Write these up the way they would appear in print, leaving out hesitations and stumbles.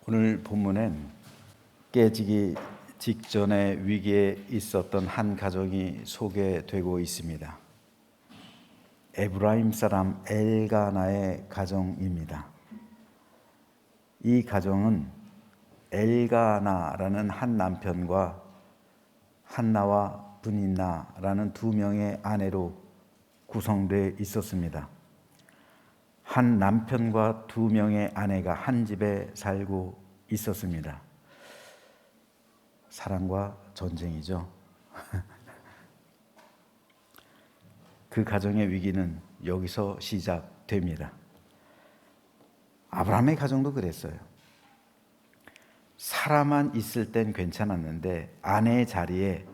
오늘 본문엔 깨지기 직전의 위기에 있었던 한 가정이 소개되고 있습니다. 에브라임 사람 엘가나의 가정입니다. 이 가정은 엘가나라는 한 남편과 한나와 브닌나라는 두 명의 아내로 구성되어 있었습니다. 한 남편과 두 명의 아내가 한 집에 살고 있었습니다. 사랑과 전쟁이죠. 그 가정의 위기는 여기서 시작됩니다. 아브라함의 가정도 그랬어요. 사라만 있을 땐 괜찮았는데 아내의 자리에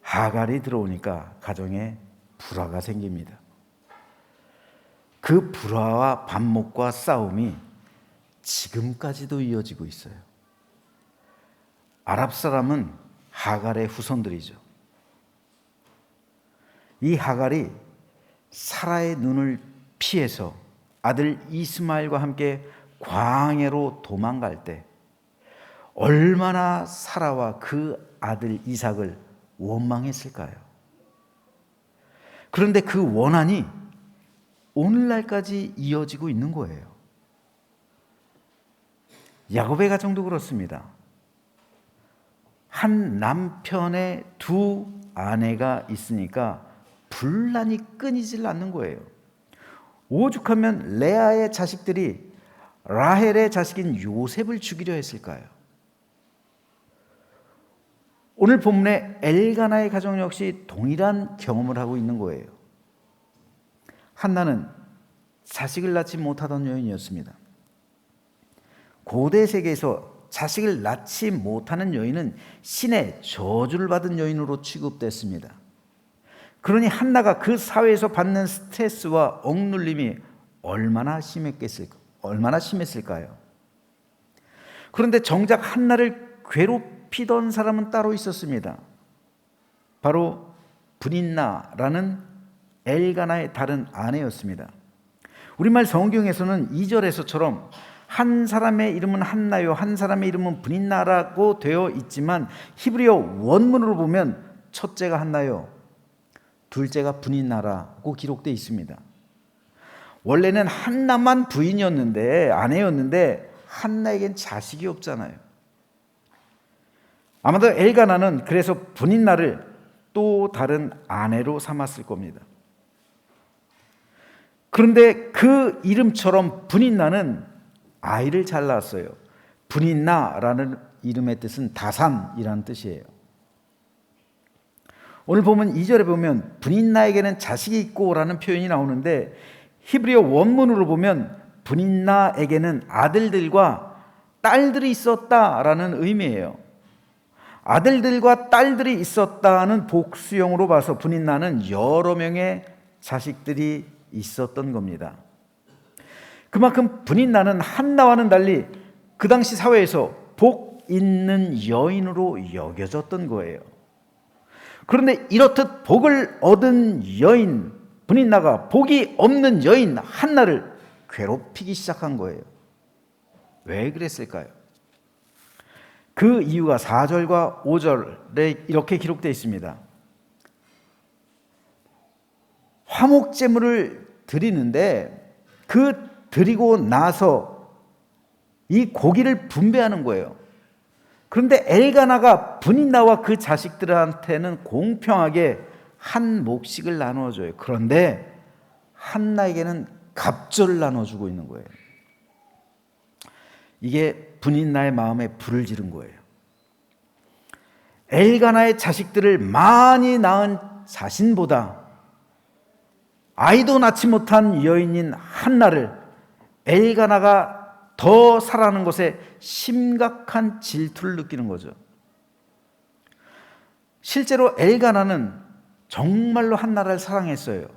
하갈이 들어오니까 가정에 불화가 생깁니다. 그 불화와 반목과 싸움이 지금까지도 이어지고 있어요. 아랍 사람은 하갈의 후손들이죠. 이 하갈이 사라의 눈을 피해서 아들 이스마엘과 함께 광야로 도망갈 때 얼마나 사라와 그 아들 이삭을 원망했을까요? 그런데 그 원한이 오늘날까지 이어지고 있는 거예요. 야곱의 가정도 그렇습니다. 한 남편의 두 아내가 있으니까 분란이 끊이질 않는 거예요. 오죽하면 레아의 자식들이 라헬의 자식인 요셉을 죽이려 했을까요? 오늘 본문의 엘가나의 가정 역시 동일한 경험을 하고 있는 거예요. 한나는 자식을 낳지 못하던 여인이었습니다. 고대 세계에서 자식을 낳지 못하는 여인은 신의 저주를 받은 여인으로 취급됐습니다. 그러니 한나가 그 사회에서 받는 스트레스와 억눌림이 얼마나 심했을까요? 그런데 정작 한나를 괴롭히던 사람은 따로 있었습니다. 바로 브닌나라는 엘가나의 다른 아내였습니다. 우리말 성경에서는 2절에서처럼 한 사람의 이름은 한나요, 한 사람의 이름은 브닌나라고 되어 있지만 히브리어 원문으로 보면 첫째가 한나요, 둘째가 브닌나라고 기록되어 있습니다. 원래는 한나만 부인이었는데, 아내였는데 한나에겐 자식이 없잖아요. 아마도 엘가나는 그래서 브닌나를 또 다른 아내로 삼았을 겁니다. 그런데 그 이름처럼 브닌나는 아이를 잘 낳았어요. 브닌나라는 이름의 뜻은 다산이라는 뜻이에요. 오늘 보면 2절에 보면 브닌나에게는 자식이 있고 라는 표현이 나오는데 히브리어 원문으로 보면 브닌나에게는 아들들과 딸들이 있었다라는 의미예요. 아들들과 딸들이 있었다는 복수형으로 봐서 브닌나는 여러 명의 자식들이 있었던 겁니다. 그만큼 브닌나는 한나와는 달리 그 당시 사회에서 복 있는 여인으로 여겨졌던 거예요. 그런데 이렇듯 복을 얻은 여인 브닌나가 복이 없는 여인 한나를 괴롭히기 시작한 거예요. 왜 그랬을까요? 그 이유가 4절과 5절에 이렇게 기록되어 있습니다. 화목제물을 드리는데 그 드리고 나서 이 고기를 분배하는 거예요. 그런데 엘가나가 브닌나와 그 자식들한테는 공평하게 한 몫씩을 나눠줘요. 그런데 한나에게는 갑절을 나눠주고 있는 거예요. 이게 브닌나의 마음에 불을 지른 거예요. 엘가나의 자식들을 많이 낳은 자신보다 아이도 낳지 못한 여인인 한나를 엘가나가 더 사랑하는 것에 심각한 질투를 느끼는 거죠. 실제로 엘가나는 정말로 한나를 사랑했어요.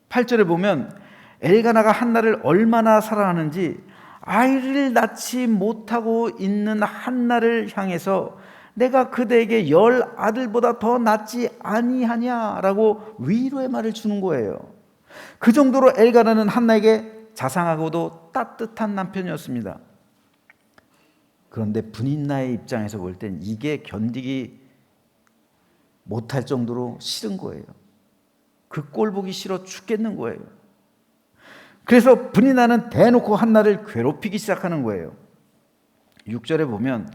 8절에 보면 엘가나가 한나를 얼마나 사랑하는지 아이를 낳지 못하고 있는 한나를 향해서 내가 그대에게 10 아들보다 더 낫지 아니하냐라고 위로의 말을 주는 거예요. 그 정도로 엘가나는 한나에게 자상하고도 따뜻한 남편이었습니다. 그런데 분인나의 입장에서 볼 땐 이게 견디기 못할 정도로 싫은 거예요. 그 꼴 보기 싫어 죽겠는 거예요. 그래서 분인나는 대놓고 한나를 괴롭히기 시작하는 거예요. 6절에 보면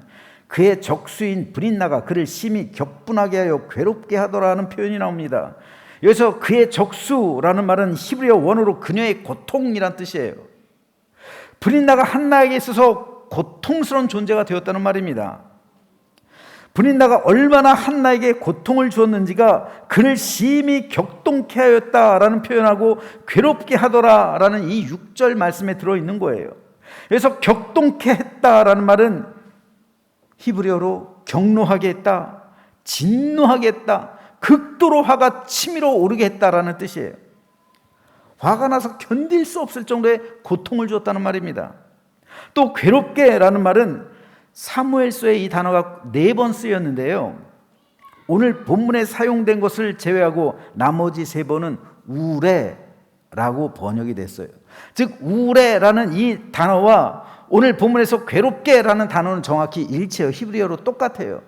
그의 적수인 분인나가 그를 심히 격분하게 하여 괴롭게 하더라는 표현이 나옵니다. 여기서 그의 적수라는 말은 히브리어 원어로 그녀의 고통이란 뜻이에요. 분인나가 한나에게 있어서 고통스러운 존재가 되었다는 말입니다. 분인나가 얼마나 한나에게 고통을 주었는지가 그를 심히 격동케 하였다라는 표현하고 괴롭게 하더라라는 이 6절 말씀에 들어있는 거예요. 그래서 격동케 했다라는 말은 히브리어로 격노하게 했다, 진노하게 했다, 극도로 화가 치밀어 오르게 했다라는 뜻이에요. 화가 나서 견딜 수 없을 정도의 고통을 주었다는 말입니다. 또 괴롭게라는 말은 사무엘서에 이 단어가 4번 쓰였는데요, 오늘 본문에 사용된 것을 제외하고 나머지 3번은 우레라고 번역이 됐어요. 즉 우레라는 이 단어와 오늘 본문에서 괴롭게라는 단어는 정확히 일치해요. 히브리어로 똑같아요.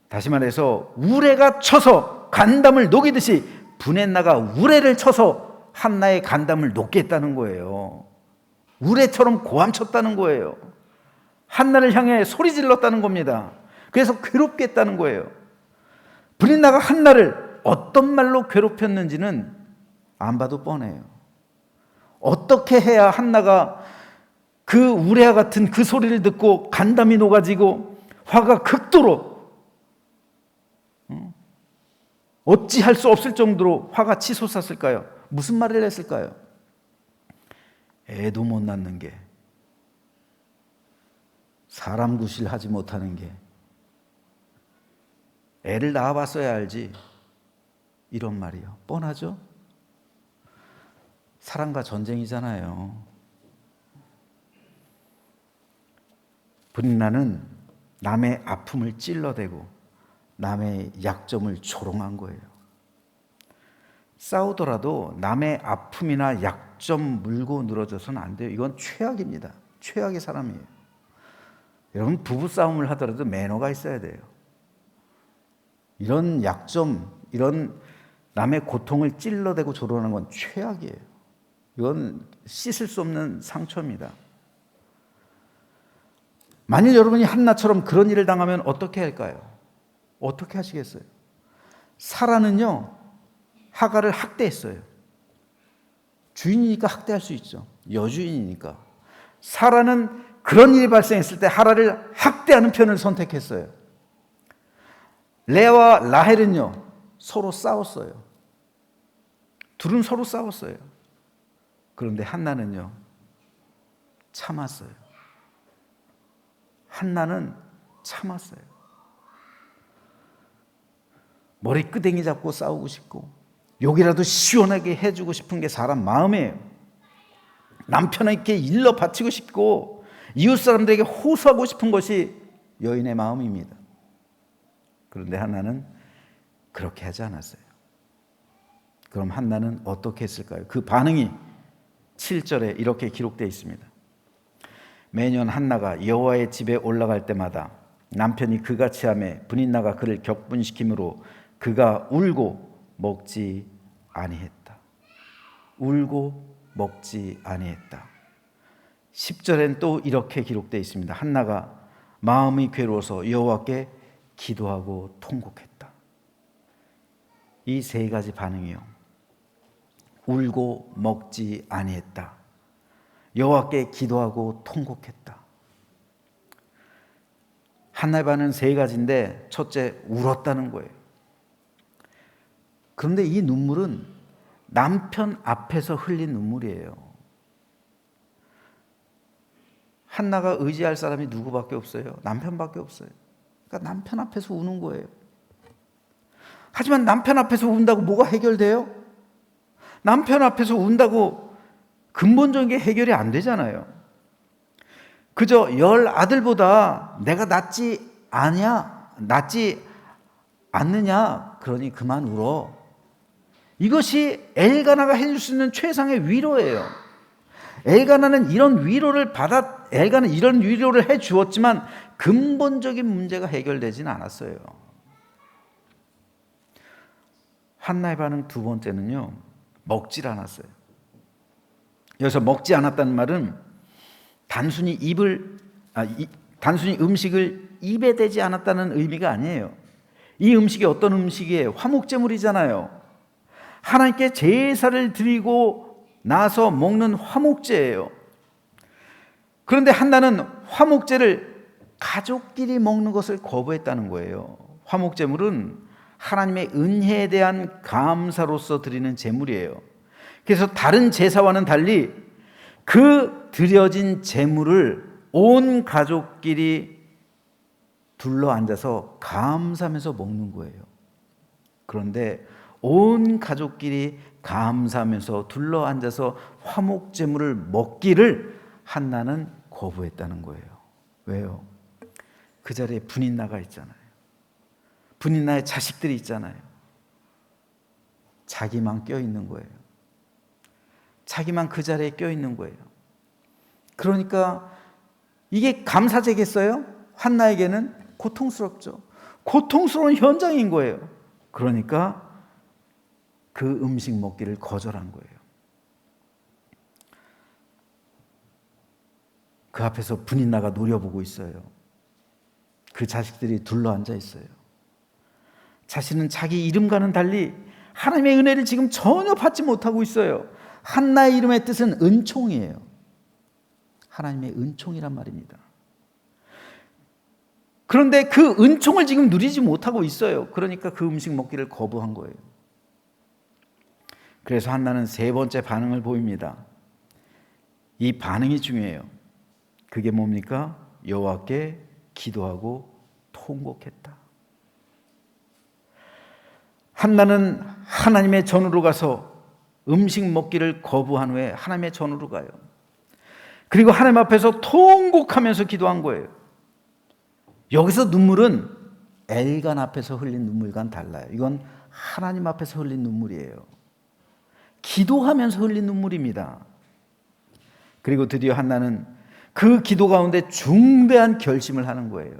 다시 말해서 우레가 쳐서 간담을 녹이듯이 분엔나가 우레를 쳐서 한나의 간담을 녹게 했다는 거예요. 우레처럼 고함쳤다는 거예요. 한나를 향해 소리 질렀다는 겁니다. 그래서 괴롭게 했다는 거예요. 분인나가 한나를 어떤 말로 괴롭혔는지는 안 봐도 뻔해요. 어떻게 해야 한나가 그 우레와 같은 그 소리를 듣고 간담이 녹아지고 화가 극도로 어찌할 수 없을 정도로 화가 치솟았을까요? 무슨 말을 했을까요? 애도 못 낳는 게, 사람 구실하지 못하는 게, 애를 낳아봤어야 알지, 이런 말이요. 뻔하죠? 사랑과 전쟁이잖아요. 분인나는 남의 아픔을 찔러대고 남의 약점을 조롱한 거예요. 싸우더라도 남의 아픔이나 약점 물고 늘어져서는 안 돼요. 이건 최악입니다. 최악의 사람이에요. 여러분, 부부싸움을 하더라도 매너가 있어야 돼요. 이런 약점, 이런 남의 고통을 찔러대고 조롱하는 건 최악이에요. 이건 씻을 수 없는 상처입니다. 만일 여러분이 한나처럼 그런 일을 당하면 어떻게 할까요? 어떻게 하시겠어요? 사라는요, 하가를 학대했어요. 주인이니까 학대할 수 있죠. 여주인이니까. 사라는 그런 일이 발생했을 때 하라를 학대하는 편을 선택했어요. 레아와 라헬은요, 서로 싸웠어요. 둘은 서로 싸웠어요. 그런데 한나는요, 참았어요. 한나는 참았어요. 머리끄댕이 잡고 싸우고 싶고 욕이라도 시원하게 해주고 싶은 게 사람 마음이에요. 남편에게 일러 바치고 싶고 이웃 사람들에게 호소하고 싶은 것이 여인의 마음입니다. 그런데 한나는 그렇게 하지 않았어요. 그럼 한나는 어떻게 했을까요? 그 반응이 7절에 이렇게 기록되어 있습니다. 매년 한나가 여호와의 집에 올라갈 때마다 남편이 그같이 하매 분인나가 그를 격분시키므로 그가 울고 먹지 아니했다. 울고 먹지 아니했다. 10절엔 또 이렇게 기록되어 있습니다. 한나가 마음이 괴로워서 여호와께 기도하고 통곡했다. 이 3가지 반응이요. 울고 먹지 아니했다. 여호와께 기도하고 통곡했다. 한나의 반응은 3가지인데 첫째, 울었다는 거예요. 그런데 이 눈물은 남편 앞에서 흘린 눈물이에요. 한나가 의지할 사람이 누구밖에 없어요? 남편밖에 없어요. 그러니까 남편 앞에서 우는 거예요. 하지만 남편 앞에서 운다고 뭐가 해결돼요? 남편 앞에서 운다고 근본적인 게 해결이 안 되잖아요. 그저 10아들보다 내가 낫지 않느냐, 그러니 그만 울어. 이것이 엘가나가 해줄 수 있는 최상의 위로예요. 엘가나는 이런 위로를 해 주었지만 근본적인 문제가 해결되지는 않았어요. 한나의 반응 두 번째는요, 먹질 않았어요. 여기서 먹지 않았다는 말은 단순히 음식을 입에 대지 않았다는 의미가 아니에요. 이 음식이 어떤 음식이에요? 화목제물이잖아요. 하나님께 제사를 드리고 나서 먹는 화목제예요. 그런데 한나는 화목제를 가족끼리 먹는 것을 거부했다는 거예요. 화목제물은 하나님의 은혜에 대한 감사로서 드리는 제물이에요. 그래서 다른 제사와는 달리 그 드려진 제물을 온 가족끼리 둘러 앉아서 감사하면서 먹는 거예요. 그런데 온 가족끼리 감사하면서 둘러 앉아서 화목제물을 먹기를 한나는 거부했다는 거예요. 왜요? 그 자리에 분인나가 있잖아요. 분인나의 자식들이 있잖아요. 자기만 껴있는 거예요. 자기만 그 자리에 껴있는 거예요. 그러니까 이게 감사제겠어요? 한나에게는 고통스럽죠. 고통스러운 현장인 거예요. 그러니까 그 음식 먹기를 거절한 거예요. 그 앞에서 분인나가 노려보고 있어요. 그 자식들이 둘러앉아 있어요. 자신은 자기 이름과는 달리 하나님의 은혜를 지금 전혀 받지 못하고 있어요. 한나의 이름의 뜻은 은총이에요. 하나님의 은총이란 말입니다. 그런데 그 은총을 지금 누리지 못하고 있어요. 그러니까 그 음식 먹기를 거부한 거예요. 그래서 한나는 세 번째 반응을 보입니다. 이 반응이 중요해요. 그게 뭡니까? 여호와께 기도하고 통곡했다. 한나는 하나님의 전으로 가서 음식 먹기를 거부한 후에 하나님의 전으로 가요. 그리고 하나님 앞에서 통곡하면서 기도한 거예요. 여기서 눈물은 엘간 앞에서 흘린 눈물과는 달라요. 이건 하나님 앞에서 흘린 눈물이에요. 기도하면서 흘린 눈물입니다. 그리고 드디어 한나는 그 기도 가운데 중대한 결심을 하는 거예요.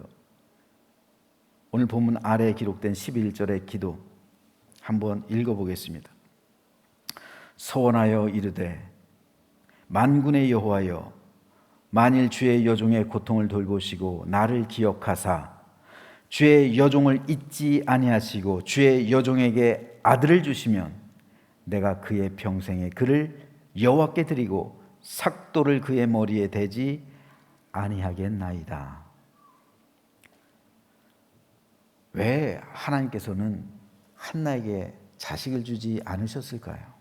오늘 본문 아래에 기록된 11절의 기도 한번 읽어보겠습니다. 소원하여 이르되 만군의 여호와여, 만일 주의 여종의 고통을 돌보시고 나를 기억하사 주의 여종을 잊지 아니하시고 주의 여종에게 아들을 주시면 내가 그의 평생에 그를 여호와께 드리고 삭도를 그의 머리에 대지 아니하겠나이다. 왜 하나님께서는 한나에게 자식을 주지 않으셨을까요?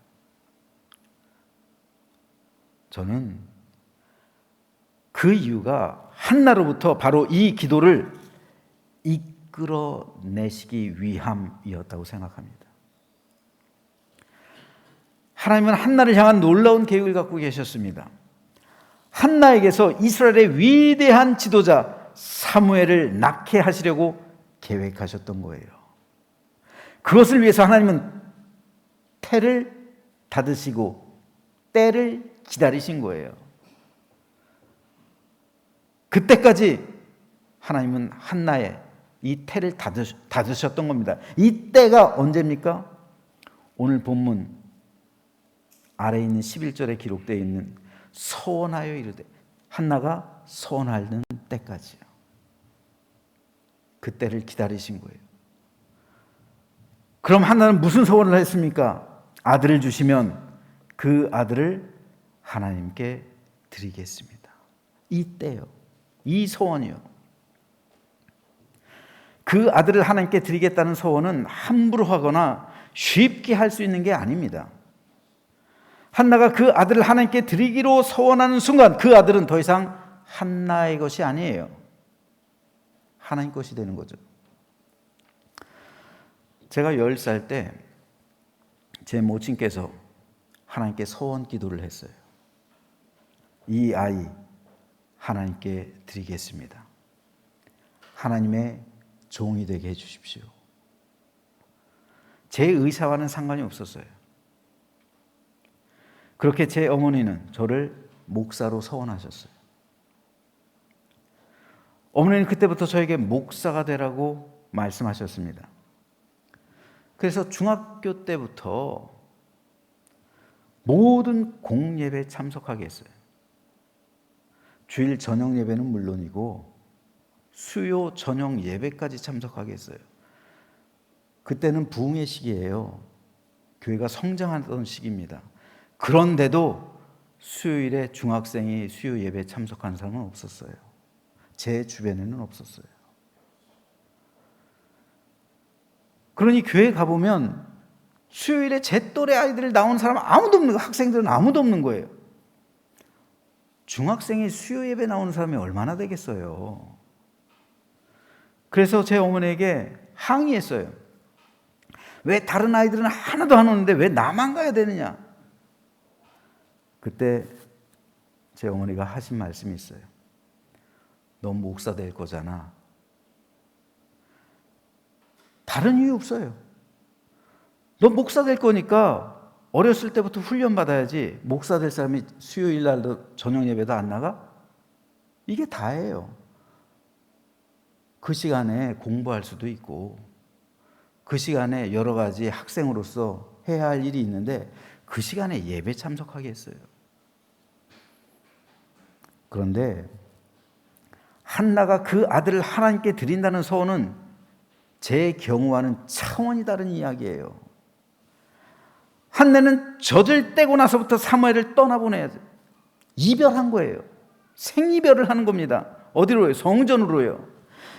저는 그 이유가 한나로부터 바로 이 기도를 이끌어내시기 위함이었다고 생각합니다. 하나님은 한나를 향한 놀라운 계획을 갖고 계셨습니다. 한나에게서 이스라엘의 위대한 지도자 사무엘을 낳게 하시려고 계획하셨던 거예요. 그것을 위해서 하나님은 태를 닫으시고 때를 기다리신 거예요. 그때까지 하나님은 한나의 이 태를 닫으셨던 겁니다. 이 때가 언제입니까? 오늘 본문 아래에 있는 11절에 기록되어 있는 소원하여 이르되, 한나가 소원하는 때까지요. 그 때를 기다리신 거예요. 그럼 한나는 무슨 소원을 했습니까? 아들을 주시면 그 아들을 하나님께 드리겠습니다. 이 때요. 이 소원이요. 그 아들을 하나님께 드리겠다는 소원은 함부로 하거나 쉽게 할 수 있는 게 아닙니다. 한나가 그 아들을 하나님께 드리기로 소원하는 순간 그 아들은 더 이상 한나의 것이 아니에요. 하나님 것이 되는 거죠. 제가 10살 때 제 모친께서 하나님께 소원 기도를 했어요. 이 아이 하나님께 드리겠습니다. 하나님의 종이 되게 해주십시오. 제 의사와는 상관이 없었어요. 그렇게 제 어머니는 저를 목사로 서원하셨어요. 어머니는 그때부터 저에게 목사가 되라고 말씀하셨습니다. 그래서 중학교 때부터 모든 공예배에 참석하게 했어요. 주일 저녁 예배는 물론이고 수요 저녁 예배까지 참석하게 했어요. 그때는 부흥의 시기예요. 교회가 성장하던 시기입니다. 그런데도 수요일에 중학생이 수요 예배에 참석한 사람은 없었어요. 제 주변에는 없었어요. 그러니 교회 가보면 수요일에 제 또래 아이들 나온 사람 아무도 없는 거예요. 학생들은 아무도 없는 거예요. 중학생이 수요 예배 나오는 사람이 얼마나 되겠어요. 그래서 제 어머니에게 항의했어요. 왜 다른 아이들은 하나도 안 오는데 왜 나만 가야 되느냐. 그때 제 어머니가 하신 말씀이 있어요. 너 목사 될 거잖아. 다른 이유 없어요. 너 목사 될 거니까 어렸을 때부터 훈련 받아야지. 목사 될 사람이 수요일 날도 저녁 예배도 안 나가? 이게 다예요. 그 시간에 공부할 수도 있고 그 시간에 여러 가지 학생으로서 해야 할 일이 있는데 그 시간에 예배 참석하게 했어요. 그런데 한나가 그 아들을 하나님께 드린다는 서원은 제 경우와는 차원이 다른 이야기예요. 한나는 젖을 떼고 나서부터 사무엘을 떠나보내야 돼요. 이별한 거예요. 생이별을 하는 겁니다. 어디로요? 성전으로요.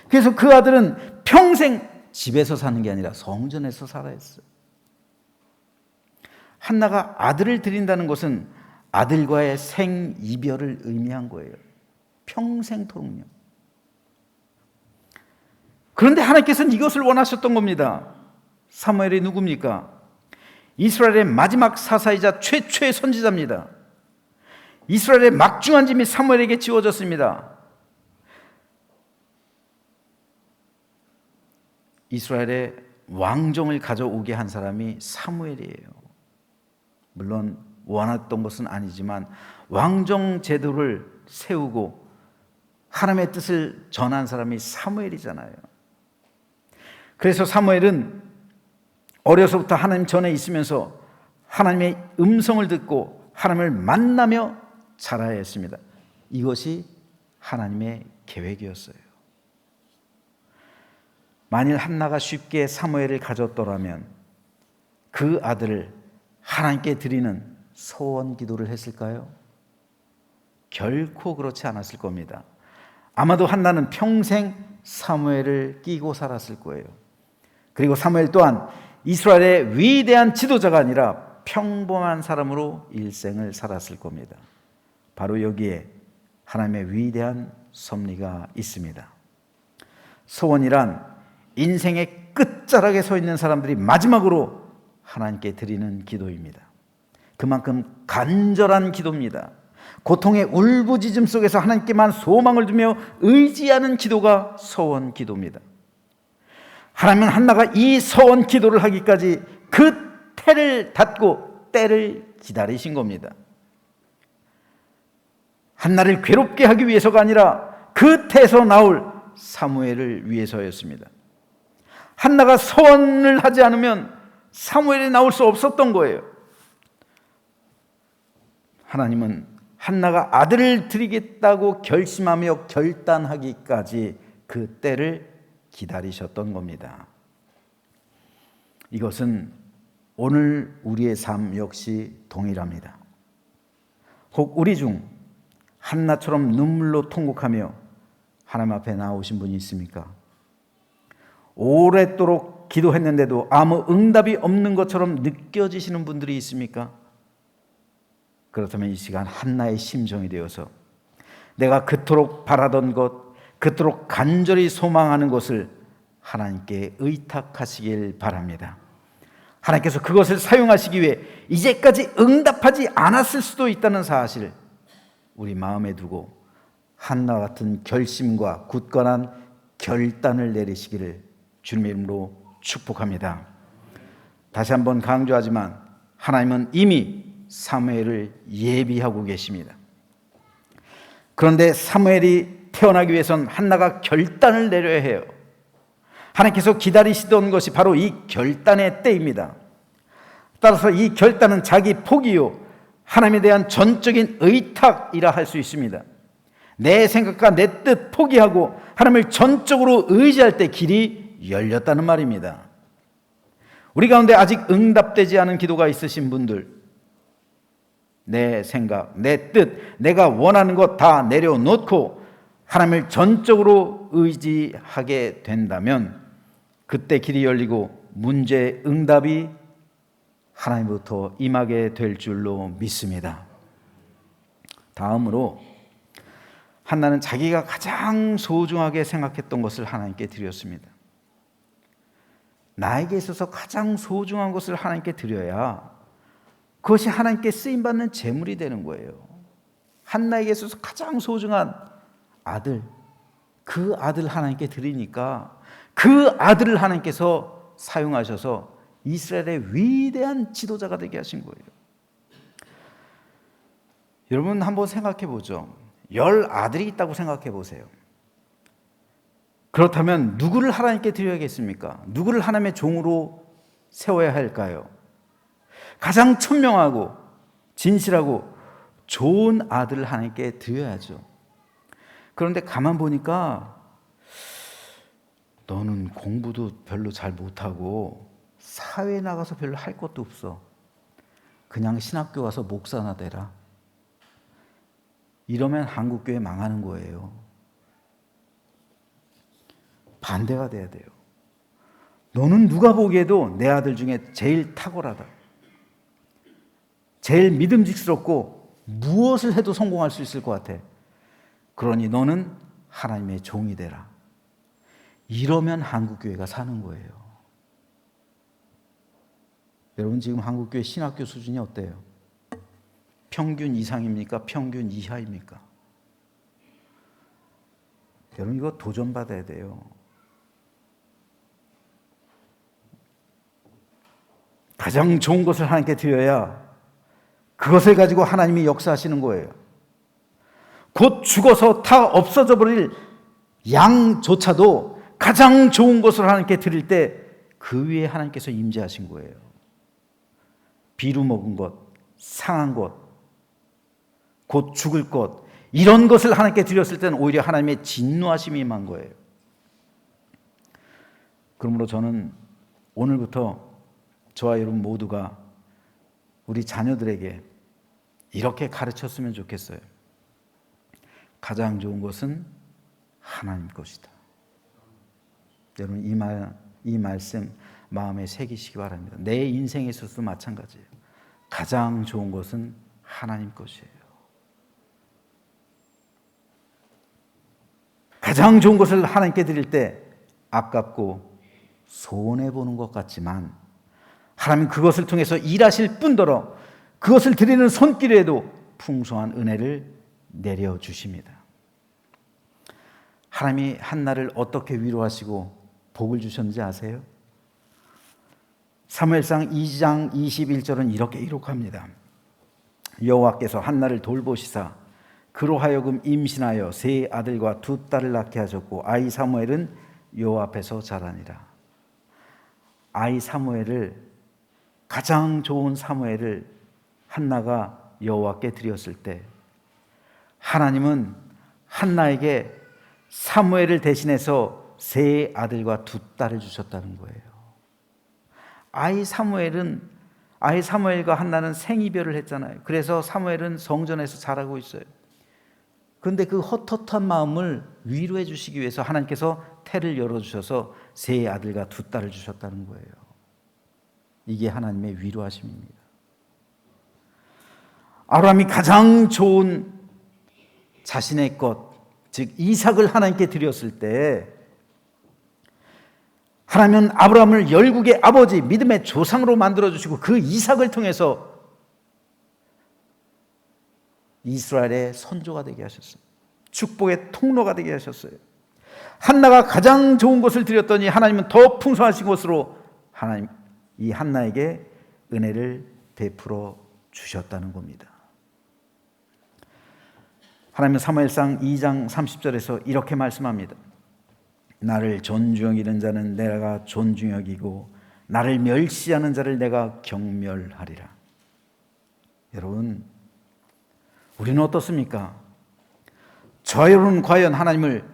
그래서 그 아들은 평생 집에서 사는 게 아니라 성전에서 살아야 했어요. 한나가 아들을 드린다는 것은 아들과의 생이별을 의미한 거예요. 평생토록요. 그런데 하나님께서는 이것을 원하셨던 겁니다. 사무엘이 누굽니까? 이스라엘의 마지막 사사이자 최초의 선지자입니다. 이스라엘의 막중한 짐이 사무엘에게 지워졌습니다. 이스라엘의 왕정을 가져오게 한 사람이 사무엘이에요. 물론 원했던 것은 아니지만 왕정 제도를 세우고 하나님의 뜻을 전한 사람이 사무엘이잖아요. 그래서 사무엘은 어려서부터 하나님 전에 있으면서 하나님의 음성을 듣고 하나님을 만나며 자라야 했습니다. 이것이 하나님의 계획이었어요. 만일 한나가 쉽게 사무엘을 가졌더라면 그 아들을 하나님께 드리는 소원 기도를 했을까요? 결코 그렇지 않았을 겁니다. 아마도 한나는 평생 사무엘을 끼고 살았을 거예요. 그리고 사무엘 또한 이스라엘의 위대한 지도자가 아니라 평범한 사람으로 일생을 살았을 겁니다. 바로 여기에 하나님의 위대한 섭리가 있습니다. 소원이란 인생의 끝자락에 서 있는 사람들이 마지막으로 하나님께 드리는 기도입니다. 그만큼 간절한 기도입니다. 고통의 울부짖음 속에서 하나님께만 소망을 두며 의지하는 기도가 소원 기도입니다. 하나님은 한나가 이 소원 기도를 하기까지 그 태를 닫고 때를 기다리신 겁니다. 한나를 괴롭게 하기 위해서가 아니라 그 태에서 나올 사무엘을 위해서였습니다. 한나가 소원을 하지 않으면 사무엘이 나올 수 없었던 거예요. 하나님은 한나가 아들을 드리겠다고 결심하며 결단하기까지 그 때를 기다리셨던 겁니다. 이것은 오늘 우리의 삶 역시 동일합니다. 혹 우리 중 한나처럼 눈물로 통곡하며 하나님 앞에 나오신 분이 있습니까? 오랫도록 기도했는데도 아무 응답이 없는 것처럼 느껴지시는 분들이 있습니까? 그렇다면 이 시간 한나의 심정이 되어서 내가 그토록 바라던 것, 그토록 간절히 소망하는 것을 하나님께 의탁하시길 바랍니다. 하나님께서 그것을 사용하시기 위해 이제까지 응답하지 않았을 수도 있다는 사실 우리 마음에 두고 한나 같은 결심과 굳건한 결단을 내리시기를 주님의 이름으로 축복합니다. 다시 한번 강조하지만 하나님은 이미 사무엘을 예비하고 계십니다. 그런데 사무엘이 태어나기 위해선 한나가 결단을 내려야 해요. 하나님께서 기다리시던 것이 바로 이 결단의 때입니다. 따라서 이 결단은 자기 포기요, 하나님에 대한 전적인 의탁이라 할 수 있습니다. 내 생각과 내 뜻 포기하고 하나님을 전적으로 의지할 때 길이 열렸다는 말입니다. 우리 가운데 아직 응답되지 않은 기도가 있으신 분들, 내 생각, 내 뜻, 내가 원하는 것 다 내려놓고 하나님을 전적으로 의지하게 된다면 그때 길이 열리고 문제의 응답이 하나님부터 임하게 될 줄로 믿습니다. 다음으로 한나는 자기가 가장 소중하게 생각했던 것을 하나님께 드렸습니다. 나에게 있어서 가장 소중한 것을 하나님께 드려야 그것이 하나님께 쓰임받는 재물이 되는 거예요. 한나에게 있어서 가장 소중한 아들, 그 아들 하나님께 드리니까 그 아들을 하나님께서 사용하셔서 이스라엘의 위대한 지도자가 되게 하신 거예요. 여러분 한번 생각해 보죠. 10아들이 있다고 생각해 보세요. 그렇다면 누구를 하나님께 드려야겠습니까? 누구를 하나님의 종으로 세워야 할까요? 가장 천명하고 진실하고 좋은 아들을 하나님께 드려야죠. 그런데 가만 보니까 너는 공부도 별로 잘 못하고 사회에 나가서 별로 할 것도 없어. 그냥 신학교 가서 목사나 되라. 이러면 한국교회 망하는 거예요. 반대가 돼야 돼요. 너는 누가 보기에도 내 아들 중에 제일 탁월하다. 제일 믿음직스럽고 무엇을 해도 성공할 수 있을 것 같아. 그러니 너는 하나님의 종이 되라. 이러면 한국교회가 사는 거예요. 여러분 지금 한국교회 신학교 수준이 어때요? 평균 이상입니까? 평균 이하입니까? 여러분 이거 도전받아야 돼요. 가장 좋은 것을 하나님께 드려야 그것을 가지고 하나님이 역사하시는 거예요. 곧 죽어서 다 없어져 버릴 양조차도 가장 좋은 것을 하나님께 드릴 때 그 위에 하나님께서 임재하신 거예요. 비루 먹은 것, 상한 것, 곧 죽을 것, 이런 것을 하나님께 드렸을 때는 오히려 하나님의 진노하심이 임한 거예요. 그러므로 저는 오늘부터 저와 여러분 모두가 우리 자녀들에게 이렇게 가르쳤으면 좋겠어요. 가장 좋은 것은 하나님 것이다. 여러분 이 말씀 마음에 새기시기 바랍니다. 내 인생에 있어서도 마찬가지예요. 가장 좋은 것은 하나님 것이에요. 가장 좋은 것을 하나님께 드릴 때 아깝고 손해보는 것 같지만 하나님 그것을 통해서 일하실 뿐더러 그것을 드리는 손길에도 풍성한 은혜를 내려주십니다. 하나님이 한나를 어떻게 위로하시고 복을 주셨는지 아세요? 사무엘상 2장 21절은 이렇게 기록합니다. 여호와께서 한나를 돌보시사 그로 하여금 임신하여 세 아들과 두 딸을 낳게 하셨고 아이 사무엘은 여호와 앞에서 자라니라. 아이 사무엘을, 가장 좋은 사무엘을 한나가 여호와께 드렸을 때 하나님은 한나에게 사무엘을 대신해서 세 아들과 두 딸을 주셨다는 거예요. 아이 사무엘과 한나는 생이별을 했잖아요. 그래서 사무엘은 성전에서 자라고 있어요. 그런데 그 헛헛한 마음을 위로해 주시기 위해서 하나님께서 태를 열어주셔서 세 아들과 두 딸을 주셨다는 거예요. 이게 하나님의 위로하심입니다. 아브라함이 가장 좋은 자신의 것, 즉 이삭을 하나님께 드렸을 때 하나님은 아브라함을 열국의 아버지, 믿음의 조상으로 만들어주시고 그 이삭을 통해서 이스라엘의 선조가 되게 하셨어요. 축복의 통로가 되게 하셨어요. 한나가 가장 좋은 것을 드렸더니 하나님은 더 풍성하신 것으로 하나님 이 한나에게 은혜를 베풀어 주셨다는 겁니다. 하나님은 사무엘상 2장 30절에서 이렇게 말씀합니다. 나를 존중 여기는 자는 내가 존중 여기고 나를 멸시하는 자를 내가 경멸하리라. 여러분, 우리는 어떻습니까? 저 여러분 과연 하나님을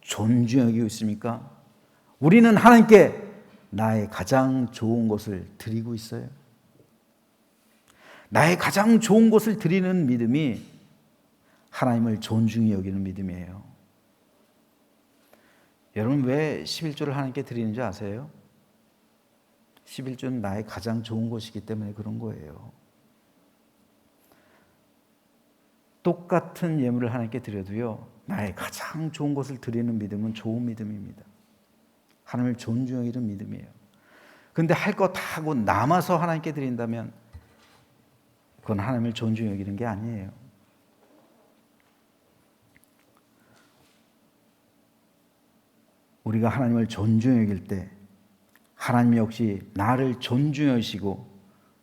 존중 여기고 있습니까? 우리는 하나님께 나의 가장 좋은 것을 드리고 있어요. 나의 가장 좋은 것을 드리는 믿음이 하나님을 존중히 여기는 믿음이에요. 여러분, 왜 11조를 하나님께 드리는지 아세요? 11조는 나의 가장 좋은 것이기 때문에 그런 거예요. 똑같은 예물을 하나님께 드려도요, 나의 가장 좋은 것을 드리는 믿음은 좋은 믿음입니다. 하나님을 존중하는 이런 믿음이에요. 그런데 할 거 다 하고 남아서 하나님께 드린다면 그건 하나님을 존중히 여기는 게 아니에요. 우리가 하나님을 존중히 여길 때 하나님 역시 나를 존중히 여기시고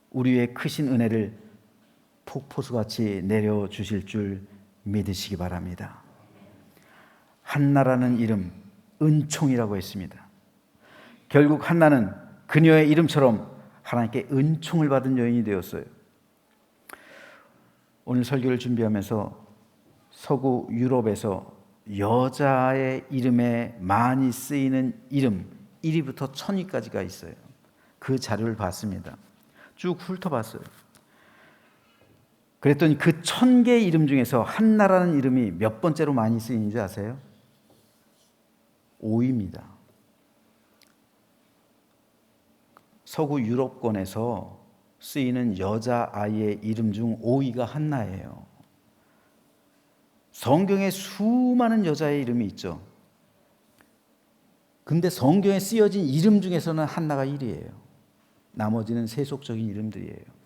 우리 위에 크신 은혜를 폭포수같이 내려주실 줄 믿으시기 바랍니다. 한나라는 이름, 은총이라고 했습니다. 결국 한나는 그녀의 이름처럼 하나님께 은총을 받은 여인이 되었어요. 오늘 설교를 준비하면서 서구 유럽에서 여자의 이름에 많이 쓰이는 이름 1위부터 1000위까지가 있어요. 그 자료를 봤습니다. 쭉 훑어봤어요. 그랬더니 그 1000개의 이름 중에서 한나라는 이름이 몇 번째로 많이 쓰이는지 아세요? 5위입니다. 서구 유럽권에서 쓰이는 여자아이의 이름 중 5위가 한나예요. 성경에 수많은 여자의 이름이 있죠. 근데 성경에 쓰여진 이름 중에서는 한나가 1위예요. 나머지는 세속적인 이름들이에요.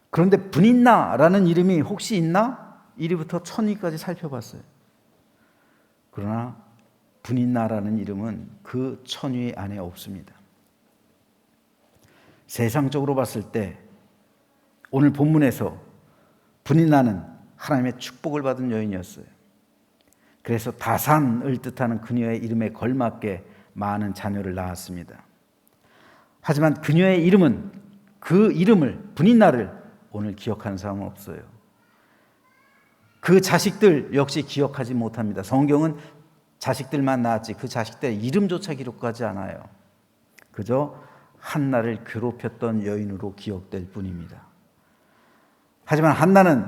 그런데 브닌나라는 이름이 혹시 있나? 1위부터 1000위까지 살펴봤어요. 그러나 브닌나라는 이름은 그 1000위 안에 없습니다. 세상적으로 봤을 때 오늘 본문에서 브닌나는 하나님의 축복을 받은 여인이었어요. 그래서 다산을 뜻하는 그녀의 이름에 걸맞게 많은 자녀를 낳았습니다. 하지만 그녀의 이름은 그 이름을 브닌나를 오늘 기억하는 사람은 없어요. 그 자식들 역시 기억하지 못합니다. 성경은 자식들만 낳았지 그 자식들의 이름조차 기록하지 않아요. 그저 한나를 괴롭혔던 여인으로 기억될 뿐입니다. 하지만 한나는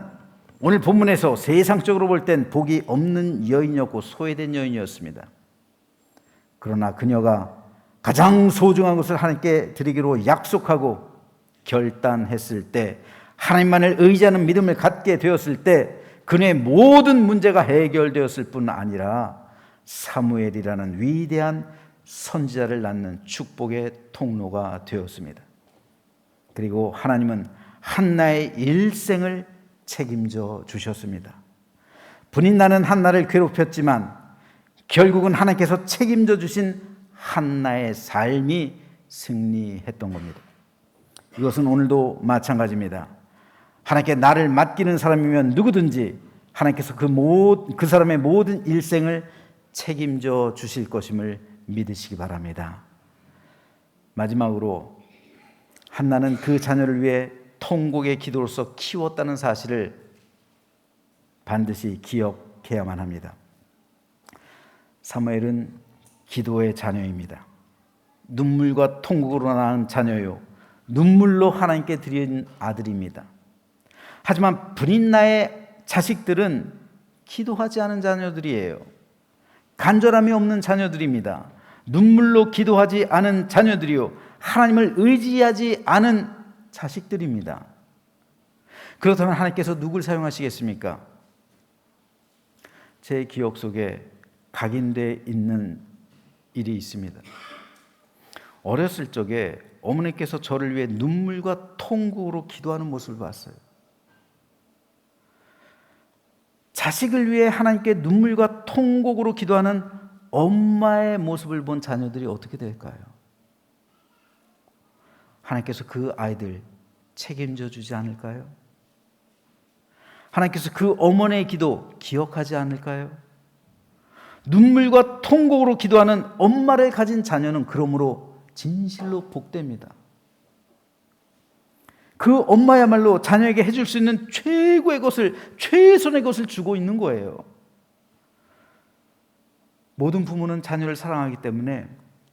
오늘 본문에서 세상적으로 볼 땐 복이 없는 여인이었고 소외된 여인이었습니다. 그러나 그녀가 가장 소중한 것을 하나님께 드리기로 약속하고 결단했을 때, 하나님만을 의지하는 믿음을 갖게 되었을 때 그녀의 모든 문제가 해결되었을 뿐 아니라 사무엘이라는 위대한 선지자를 낳는 축복의 통로가 되었습니다. 그리고 하나님은 한나의 일생을 책임져 주셨습니다. 브닌나는 한나를 괴롭혔지만 결국은 하나님께서 책임져 주신 한나의 삶이 승리했던 겁니다. 이것은 오늘도 마찬가지입니다. 하나님께 나를 맡기는 사람이면 누구든지 하나님께서 그 사람의 모든 일생을 책임져 주실 것임을 믿으시기 바랍니다. 마지막으로 한나는 그 자녀를 위해 통곡의 기도로서 키웠다는 사실을 반드시 기억해야만 합니다. 사무엘은 기도의 자녀입니다. 눈물과 통곡으로 낳은 자녀요, 눈물로 하나님께 드린 아들입니다. 하지만 브닌나의 자식들은 기도하지 않은 자녀들이에요. 간절함이 없는 자녀들입니다. 눈물로 기도하지 않은 자녀들이요, 하나님을 의지하지 않은 자식들입니다. 그렇다면 하나님께서 누굴 사용하시겠습니까? 제 기억 속에 각인되어 있는 일이 있습니다. 어렸을 적에 어머니께서 저를 위해 눈물과 통곡으로 기도하는 모습을 봤어요. 자식을 위해 하나님께 눈물과 통곡으로 기도하는 엄마의 모습을 본 자녀들이 어떻게 될까요? 하나님께서 그 아이들 책임져 주지 않을까요? 하나님께서 그 어머니의 기도 기억하지 않을까요? 눈물과 통곡으로 기도하는 엄마를 가진 자녀는 그러므로 진실로 복됩니다. 그 엄마야말로 자녀에게 해줄 수 있는 최고의 것을, 최선의 것을 주고 있는 거예요. 모든 부모는 자녀를 사랑하기 때문에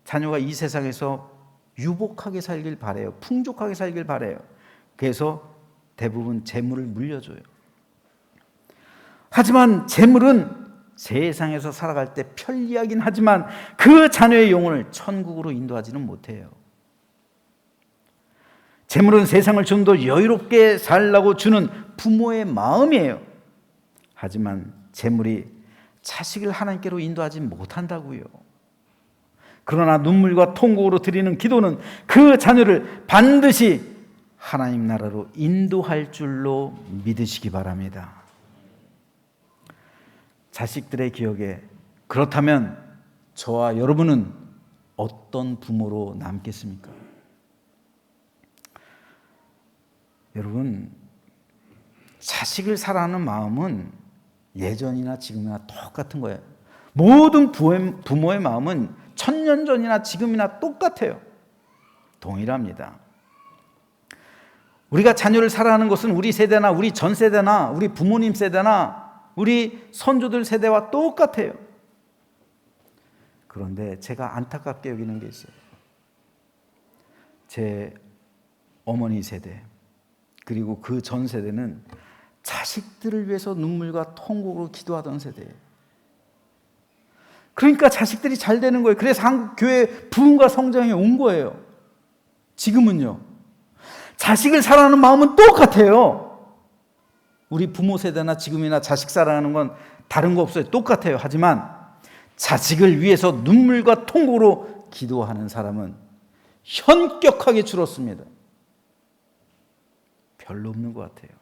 자녀가 이 세상에서 유복하게 살길 바라요. 풍족하게 살길 바라요. 그래서 대부분 재물을 물려줘요. 하지만 재물은 세상에서 살아갈 때 편리하긴 하지만 그 자녀의 영혼을 천국으로 인도하지는 못해요. 재물은 세상을 좀 더 여유롭게 살라고 주는 부모의 마음이에요. 하지만 재물이 자식을 하나님께로 인도하지 못한다고요. 그러나 눈물과 통곡으로 드리는 기도는 그 자녀를 반드시 하나님 나라로 인도할 줄로 믿으시기 바랍니다. 자식들의 기억에 그렇다면 저와 여러분은 어떤 부모로 남겠습니까? 여러분, 자식을 사랑하는 마음은 예전이나 지금이나 똑같은 거예요. 모든 부모의 마음은 천년 전이나 지금이나 똑같아요. 동일합니다. 우리가 자녀를 사랑하는 것은 우리 세대나 우리 전 세대나 우리 부모님 세대나 우리 선조들 세대와 똑같아요. 그런데 제가 안타깝게 여기는 게 있어요. 제 어머니 세대 그리고 그 전 세대는 자식들을 위해서 눈물과 통곡으로 기도하던 세대예요. 그러니까 자식들이 잘 되는 거예요. 그래서 한국 교회 부흥과 성장이 온 거예요. 지금은요. 자식을 사랑하는 마음은 똑같아요. 우리 부모 세대나 지금이나 자식 사랑하는 건 다른 거 없어요. 똑같아요. 하지만 자식을 위해서 눈물과 통곡으로 기도하는 사람은 현격하게 줄었습니다. 별로 없는 것 같아요.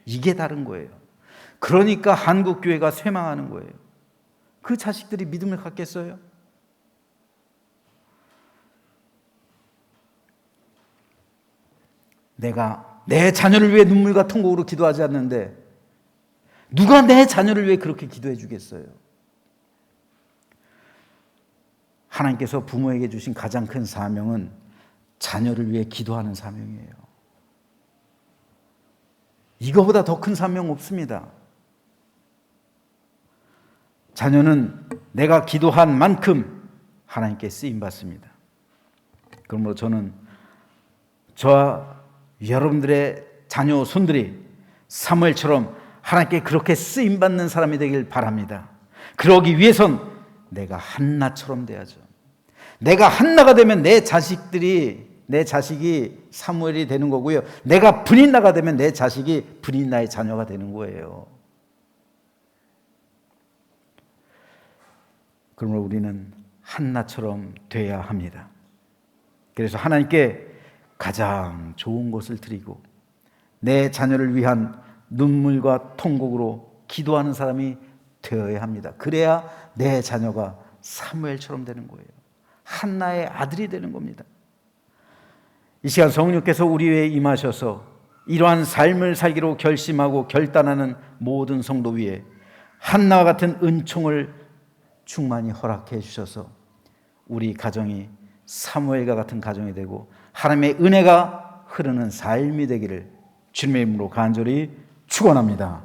이게 다른 거예요. 그러니까 한국 교회가 쇠망하는 거예요. 그 자식들이 믿음을 갖겠어요? 내가 내 자녀를 위해 눈물과 통곡으로 기도하지 않는데 누가 내 자녀를 위해 그렇게 기도해 주겠어요? 하나님께서 부모에게 주신 가장 큰 사명은 자녀를 위해 기도하는 사명이에요. 이거보다 더 큰 사명 없습니다. 자녀는 내가 기도한 만큼 하나님께 쓰임받습니다. 그러므로 저는 저와 여러분들의 자녀 손들이 사무엘처럼 하나님께 그렇게 쓰임받는 사람이 되길 바랍니다. 그러기 위해선 내가 한나처럼 돼야죠. 내가 한나가 되면 내 자식이 사무엘이 되는 거고요. 내가 브린나가 되면 내 자식이 브린나의 자녀가 되는 거예요. 그러므로 우리는 한나처럼 돼야 합니다. 그래서 하나님께 가장 좋은 것을 드리고 내 자녀를 위한 눈물과 통곡으로 기도하는 사람이 되어야 합니다. 그래야 내 자녀가 사무엘처럼 되는 거예요. 한나의 아들이 되는 겁니다. 이 시간 성령께서 우리 위에 임하셔서 이러한 삶을 살기로 결심하고 결단하는 모든 성도 위에 한나와 같은 은총을 충만히 허락해 주셔서 우리 가정이 사무엘과 같은 가정이 되고 하나님의 은혜가 흐르는 삶이 되기를 주님의 이름으로 간절히 축원합니다.